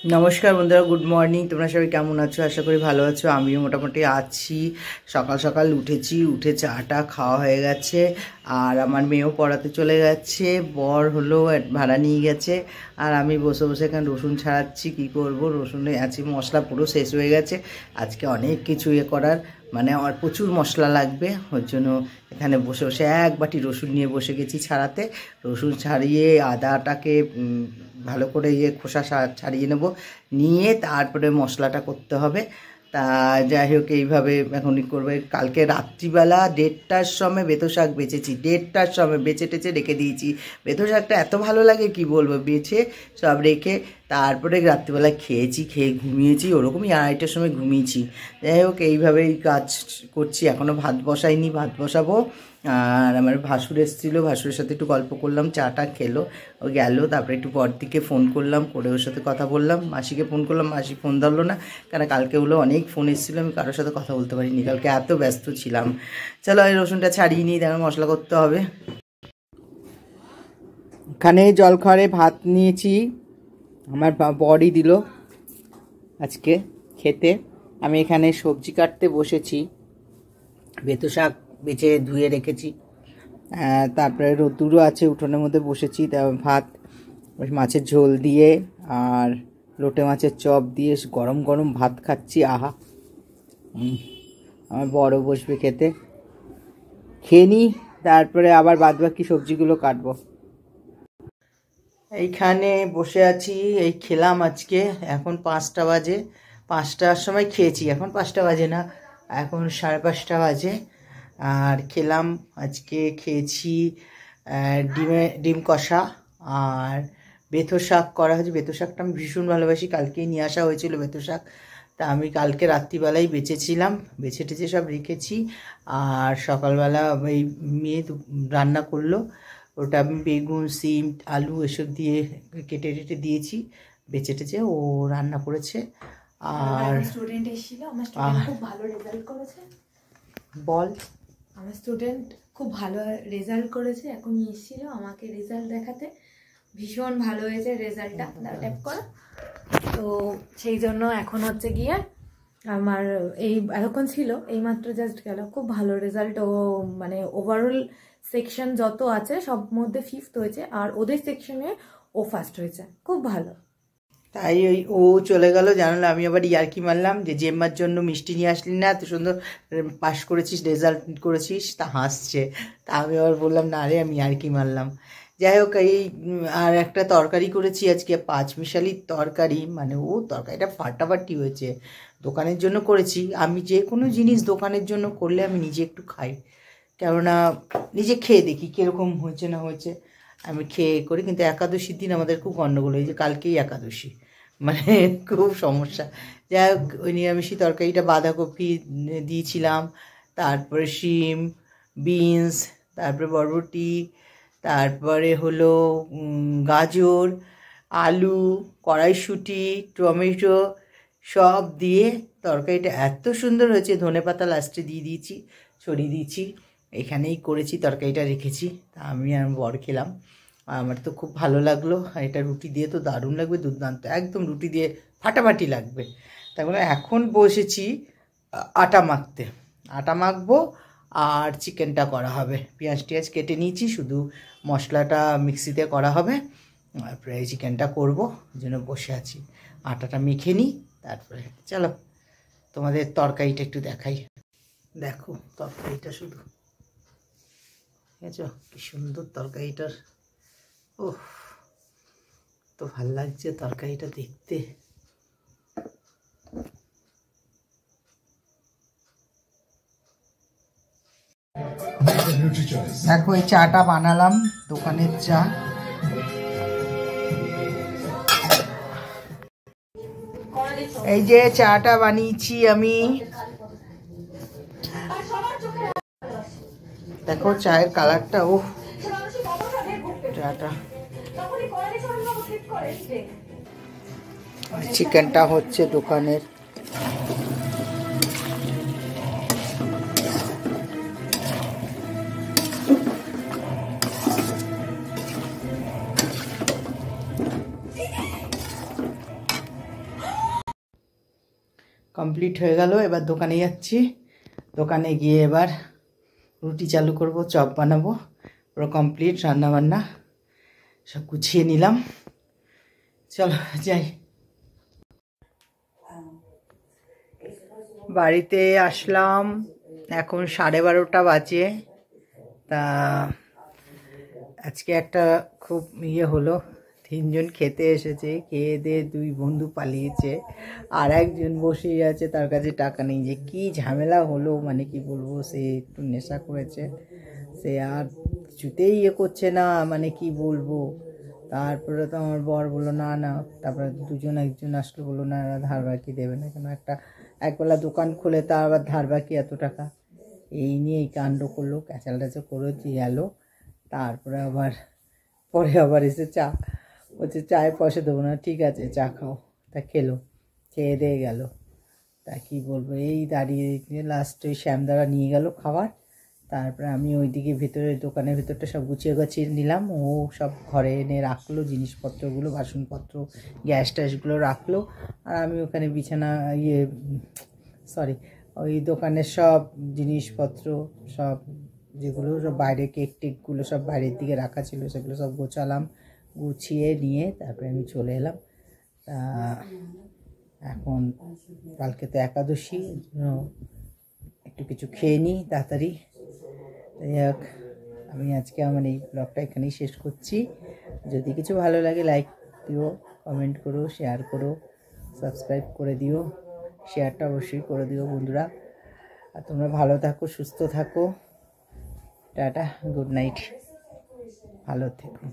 নমস্কার বন্ধুরা, good morning. তোমরা সবাই কেমন আছো? আশা করি ভালো আছো। আমিও মোটামুটি আছি। সকাল সকাল উঠেছি, উঠে চাটা খাওয়া হয়ে গেছে। আর আমার মেয়েও পড়াতে চলে গেছে, বর হলো ভাড়া নিয়ে গেছে। আর আমি বসে বসে এখানে রসুন ছাড়াচ্ছি। কি করব, রসুনে আছে মশলা পুরো শেষ হয়ে গেছে। আজকে অনেক কিছু করার, মানে আর প্রচুর মশলা লাগবে। ওর জন্য এখানে বসে বসে এক বাটি রসুন নিয়ে বসে গেছি ছাড়াতে। রসুন ছাড়িয়ে আদাটাকে ভালো করে খোসা ছাড়িয়ে নেব, নিয়ে তারপরে মশলাটা করতে হবে। তা যাই হোক, এইভাবে এখনই করবে। কালকে রাত্রিবেলা 1:30টার সময় বেতো শাক বেচেছি, 1:30টার সময় বেছে টেছে রেখে দিয়েছি। বেতো শাকটা এত ভালো লাগে কি বলবো, বেছে সব রেখে তারপরে রাত্রিবেলা খেয়েছি, খেয়ে ঘুমিয়েছি। ওরকমই 2:30টার সময় ঘুমিয়েছি। যাই হোক, এইভাবেই কাজ করছি। এখনও ভাত বসাইনি, ভাত বসাবো। আর আমার ভাসুর এসেছিলো, ভাসুরের সাথে একটু গল্প করলাম, চাটা খেলো, ও গেল। তারপরে একটু বড়দিকে ফোন করলাম, করে ওর সাথে কথা বললাম। মাসিকে ফোন করলাম, মাসি ফোন ধরলো না, কারণ কালকে হলো অনেক ফোন এসেছিলো, আমি কারোর সাথে কথা বলতে পারিনি, কালকে এত ব্যস্ত ছিলাম। চলো এই রসুনটা ছাড়িয়ে নিই, তারপর মশলা করতে হবে। এখানে জলখাবারে ভাত নিয়েছি, আমার বরই দিল আজকে খেতে। আমি এখানে সবজি কাটতে বসেছি, বেতো শাক বেছে ধুয়ে রেখেছি। তারপরে রোদ্দুরও আছে, উঠোনের মধ্যে বসেছি। তারপর ভাত, মাছের ঝোল দিয়ে আর লোটে মাছের চপ দিয়ে গরম গরম ভাত খাচ্ছি। আহা, আমার বড় বসবে খেতে, খেয়ে নিই, তারপরে আবার বাদবাকি সবজিগুলো কাটবো। এইখানে বসে আছি, এই খেলাম আজকে। এখন 5টা বাজে, 5টার সময় খেয়েছি, এখন 5টা বাজে না, এখন 5:30 বাজে। আর খেলাম আজকে, খেয়েছি ডিম কষা আর বেথো শাক করা হয়েছে। বেথো শাকটা আমি ভীষণ ভালোবাসি, কালকেই নিয়ে আসা হয়েছিল বেথো শাক। তা আমি কালকে রাত্রিবেলায় বেঁচেছিলাম, বেছে টেছে সব রেখেছি। আর সকালবেলা এই মেয়ে রান্না করলো, ওটা আমি বেগুন, সিম, আলু এসব দিয়ে কেটে টেটে দিয়েছি, বেছে টেছে ও রান্না করেছে। আর স্টুডেন্ট এসেছিল, আমার স্টুডেন্ট খুব ভালো রেজাল্ট করেছে। বল, আমার স্টুডেন্ট খুব ভালো রেজাল্ট করেছে, এখনই এসেছিল আমাকে রেজাল্ট দেখাতে। ভীষণ ভালো হয়েছে রেজাল্টটা, ট্যাপ করা। তো সেই জন্য এখন হচ্ছে গিয়ে আমার এই এতক্ষণ ছিল, এইমাত্র জাস্ট গেল। খুব ভালো রেজাল্ট, ও মানে ওভারঅল সেকশন যত আছে সব মধ্যে 5th হয়েছে, আর ওদের সেকশনে ও ফার্স্ট হয়েছে। খুব ভালো। তাই ও চলে গেল, জানালে আমি আবার ইয়ার্কি মারলাম যে জেম্মার জন্য মিষ্টি নিয়ে আসলি না, এত সুন্দর পাস করেছিস, রেজাল্ট করেছিস। তা হাসছে। তা আমি আবার বললাম না রে, আমি ইয়ার্কি মারলাম। যাই হোক, এই আর একটা তরকারি করেছি আজকে, 5 মিশালির তরকারি। মানে ও তরকারিটা ফাটাফাটি হয়েছে। দোকানের জন্য করেছি। আমি যে কোনো জিনিস দোকানের জন্য করলে আমি নিজে একটু খাই, কেননা নিজে খেয়ে দেখি কীরকম হয়েছে না হয়েছে, আমি খেয়ে করি। কিন্তু একাদশীর দিন আমাদের খুব গণ্ডগোল, এই যে কালকেই একাদশী, মানে খুব সমস্যা। যাই হোক, ওই নিরামিষি তরকারিটা বাঁধাকপি দিয়েছিলাম, তারপরে শিম, বিনস, তারপরে বরবটি, তারপরে হলো গাজর, আলু, কড়াইশুঁটি, টমেটো সব দিয়ে তরকারিটা এত সুন্দর হয়েছে। ধনেপাতা লাস্টে দিয়ে দিয়েছি, ছড়িয়ে দিয়েছি। এখানেই করেছি, তরকারিটা রেখেছি। তা আমি আর বর খেলাম, আমার তো খুব ভালো লাগলো। আর এটা রুটি দিয়ে তো দারুণ লাগবে, দুর্দান্ত, একদম রুটি দিয়ে ফাটাফাটি লাগবে। তারপরে এখন বসেছি আটা মাখতে, আটা মাখবো আর চিকেনটা করা হবে। পেঁয়াজ টিয়াজ কেটে নিয়েছি, শুধু মশলাটা মিক্সিতে করা হবে। তারপরে এই চিকেনটা করবো, ওই জন্য বসে আছি। আটাটা মেখে নিই, তারপরে চলো তোমাদের তরকারিটা একটু দেখাই। দেখো তরকারিটা শুধু, ঠিক আছে, কি সুন্দর তরকারিটার। ওহ, তো ভাল লাগছে তরকারিটা দেখতে। দেখো এই চাটা বানালাম, দোকানের চা। এই যে চাটা বানিয়েছি আমি, দেখো চায়ের কালারটা। ও চাটা, চিকেনটা হচ্ছে দোকানের। কমপ্লিট হয়ে গেল। এবার দোকানে যাচ্ছি, দোকানে গিয়ে এবার রুটি চালু করব, চপ বানাবো। পুরো কমপ্লিট, রান্নাবান্না সব গুছিয়ে নিলাম। চলো যাই। বাড়িতে আসলাম, এখন 12:30 বাজে। তা আজকে একটা খুব হলো, 3 জন খেতে এসেছে, খেয়ে দিয়ে 2 বন্ধু পালিয়েছে, আর একজন বসেই আছে, তার কাছে টাকা নেই। যে কি ঝামেলা হলো, মানে কি বলবো, সে একটু নেশা করেছে, সে আর কিছুতেই করছে না, মানে কি বলবো। তারপরে তো আমার বর বললো না না, তারপরে একজন আসলো, বললো না ধার বাকি দেবে না, কেন একবেলা দোকান খুলে তার আবার ধার বাকি এত টাকা। এই নিয়ে এই কাণ্ড করলো, ক্যাচাল ট্যাচাল করে গেল। তারপরে পরে আবার এসে চা বলছে, চায়ের পয়সা দেবো না, ঠিক আছে চা খাও। তা খেলো, খেয়ে দিয়ে গেল। তা কী বলবো, এই দাঁড়িয়ে লাস্ট ওই শ্যামদারা নিয়ে গেল খাবার। তারপরে আমি ওইদিকে দোকানের ভেতরটা সব গুছিয়ে নিলাম। ও সব ঘরে এনে রাখলো, জিনিসপত্রগুলো, বাসনপত্র, গ্যাস ট্যাসগুলো রাখলো। আর আমি ওখানে বিছানা সরি ওই দোকানের সব জিনিসপত্র সব যেগুলো সব বাইরে, কেক টেকগুলো সব বাইরের দিকে রাখা ছিল, সেগুলো সব গোছালাম। গুছিয়ে নিয়ে তারপরে আমি চলে এলাম। তা এখন কালকে তো একাদশী, একটু কিছু খেয়ে নিই তাড়াতাড়ি। যাক, আমি আজকে আমার এই ব্লগটা এখানেই শেষ করছি। যদি কিছু ভালো লাগে লাইক দিও, কমেন্ট করো, শেয়ার করো, সাবস্ক্রাইব করে দিও। শেয়ারটা অবশ্যই করে দিও বন্ধুরা। আর তোমরা ভালো থাকো, সুস্থ থাকো। টাটা, গুড নাইট, ভালো থেকো।